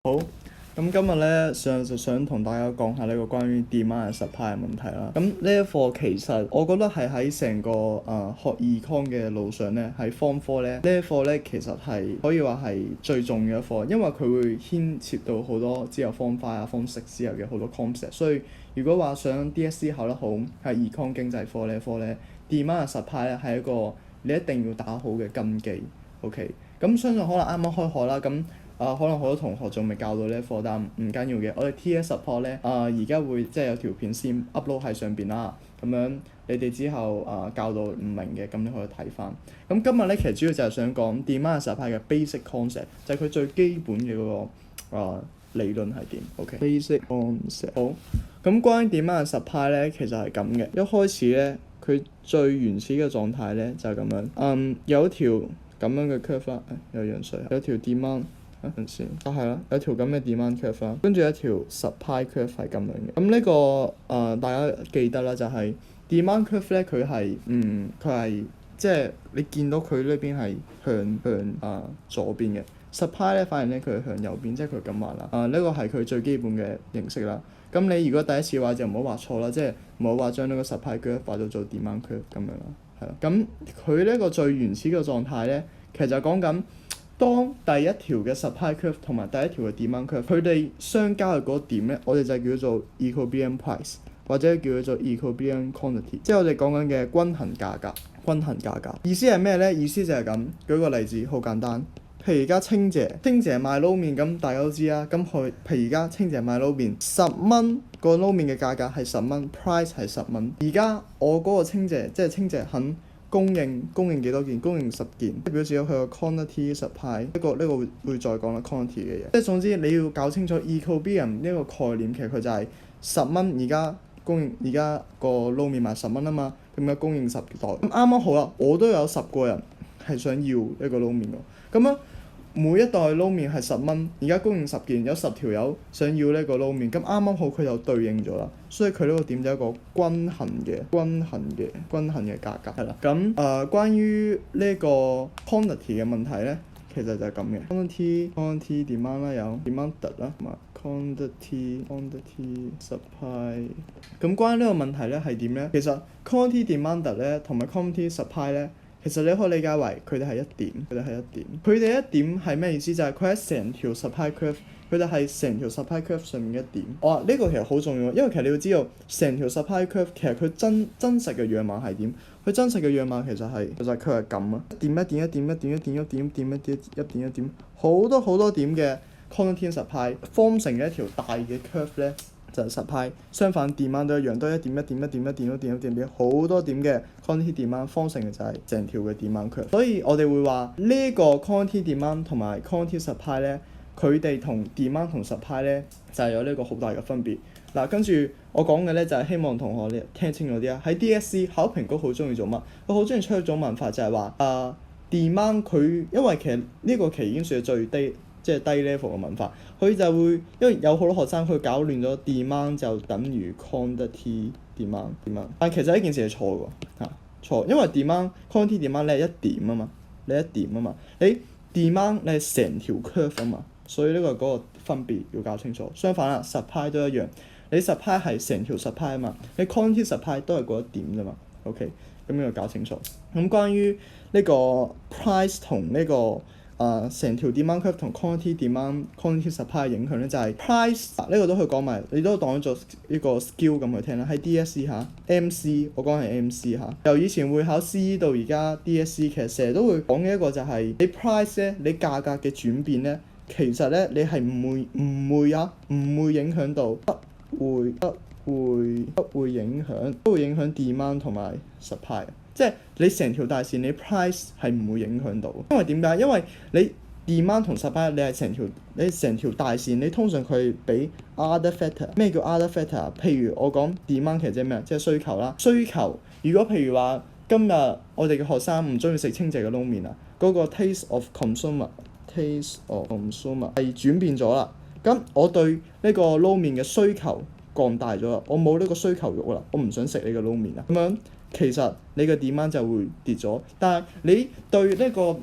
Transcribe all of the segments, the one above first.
好，咁今日咧就想同大家講下呢個關於 demand 同 supply 嘅問題啦。咁呢一課其實我覺得係喺成個學 econ 嘅路上咧，喺 Form 4咧呢一課咧其實係可以話係最重要一課，因為佢會牽涉到好多之後 Form 5啊、Form 6之後嘅好多 concept。所以如果話想 DSE 考得好，係 econ 經濟科呢一科咧 demand 同 supply 咧係一個你一定要打好嘅根基。OK，咁相信可能啱啱開學啦，咁可能好多同學仲未教到呢一課，但唔緊要嘅。我哋 TS support 咧而家會即係有條片先 upload 喺上邊啦，咁樣你哋之後教到唔明嘅，咁你可以睇翻。咁今日咧其實主要就係想講 demand supply 嘅 basic concept，就係佢最基本嘅嗰個理論係點。OK，basic concept。好，咁關於 demand supply 咧，其實係咁嘅。一開始咧，佢最原始嘅狀態咧就係咁樣。有一條咁樣嘅 curve 啦，有樣水，有條 demand。陣先，係啦，有條咁嘅 demand curve 啦，跟住一條 supply curve 係咁樣嘅。咁呢個大家記得啦，就係 demand curve 咧，佢係即係你見到佢呢邊係向左邊嘅。supply 咧反而咧佢係向右邊，即係佢咁畫啦。呢個係佢最基本嘅形式啦。咁你如果第一次畫就唔好畫錯啦，即係唔好話將呢個 supply curve 畫到做 demand curve 咁樣啦，係啦。咁佢呢個最原始嘅狀態咧，其實就講緊當第一條嘅 supply curve 同埋第一條嘅 demand curve，佢哋相交嘅嗰點咧，我哋就叫做 equilibrium price， 或者叫做 equilibrium quantity， 即係我哋講緊嘅均衡價格。均衡價格意思係咩咧？意思就係咁，舉個例子，好簡單。譬如而家清姐賣撈麵，咁大家都知啦。咁譬如而家清姐賣撈麵，10蚊個撈麵嘅價格係10蚊 ，price 係10蚊。而家我嗰個清姐，即係清姐肯供應幾多件？供應10件，即係表示咗佢個 quantity supply。呢個會再講啦 quantity 嘅嘢。即係總之你要搞清楚 equilibrium 呢個概念，其實佢就係10蚊而家個撈麵賣10蚊啊嘛，咁樣供應10袋。咁啱啱好啦，我都有10個人係想要一個撈麵喎。咁樣每一袋撈麵係10蚊，而家供應10件，有10條友想要呢個撈麵，咁啱啱好佢就對應咗啦，所以佢呢個點就係一個均衡嘅價格係啦。咁關於呢個 quantity 嘅問題咧，其實就係咁嘅 quantity demand 啦，有 demand 啦，同埋 quantity supply。咁關於呢個問題咧係點咧？其實 quantity demand 咧同埋 quantity supply 咧，其實你可以理解為佢哋係一點。佢哋一點係咩意思？就係佢喺成條 supply curve， 佢哋係成條 supply curve 上面一點。呢個其實好重要，因為其實你要知道成條 supply curve 其實佢真實嘅樣貌係點。佢真實嘅樣貌其實佢係咁啊，一點，好多點嘅 quantity supply form 成嘅一條大嘅 curve 咧。就係 supply， 相反 demand 都一樣，都一點，好多點嘅 quantity demand 方成嘅就係成條嘅 demand curve。所以我哋會話呢個 quantity demand 同埋 quantity supply 咧，佢哋同 demand 同 supply 咧就係有呢個好大嘅分別。嗱，跟住我講嘅咧就係希望同學你聽清楚啲啊。喺 DSE 考評局好中意做乜？佢好中意出一種文法就係話demand 佢，因為其實呢個期已經算係最低。即係低 level 嘅文法，佢就會因為有好多學生佢搞亂咗 demand 就等於 quantity demand， 但其實呢件事係錯嘅喎，錯，因為 quantity demand 你係一點啊嘛，你 demand 你係成條 curve 啊嘛，所以呢個嗰個分別要搞清楚。相反啦 supply 都一樣，你 supply 係成條 supply 啊嘛，你 quantity supply 都係嗰一點啫嘛。OK， 咁呢個搞清楚。咁關於呢個 price 同呢個成條 demand curve 同 quantity supply 嘅影響咧，就係 price 呢個都可以講埋，你都當做呢個 skill 咁去聽啦。喺 DSE MC 我講係 MC 由以前會考 CE 到而家 DSE， 其實成日都會講嘅一個就係你 price 咧，你價格嘅轉變咧，其實咧你係唔會影響到，不會影響 demand 同埋 supply。即係你成條大線，你 price 係唔會影響到，因為點解？因為你 demand 同 supply 你係成條大線，你通常佢俾 other factor。咩叫 other factor？ 譬如我講 demand 其實即係咩？即係需求啦。需求如果譬如話今日我哋嘅學生唔中意食清姐嘅撈麵啊，嗰個 taste of consumer 係轉變咗啦。咁我對呢個撈麵嘅需求降大咗啦，我冇呢個需求慾啦，我唔想食呢個撈麵啦。咁樣其實你嘅 demand 就會跌咗，但係你對呢個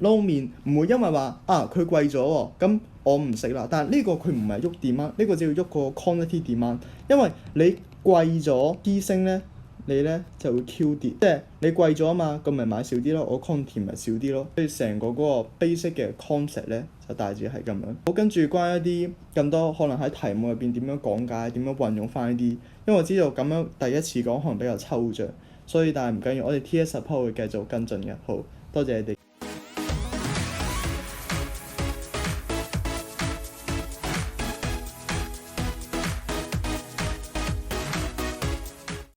撈麵唔會因為話佢貴咗喎，咁我唔識啦。但係呢個佢唔係喐 demand，呢個只要喐個 quantity demand，因為你貴咗 P 升咧，你咧就會 Q 跌，即係你貴咗啊嘛，咁咪買少啲咯，我 quantity 咪少啲咯，所以成個嗰個 basic 嘅 concept 咧就大致係咁樣。好，跟住關於一啲更多可能喺題目入邊點樣講解、點樣運用翻呢啲，因為我知道咁樣第一次講可能比較抽象，所以但係唔緊要，我哋 TS Support 會繼續跟進嘅。好，多謝你哋。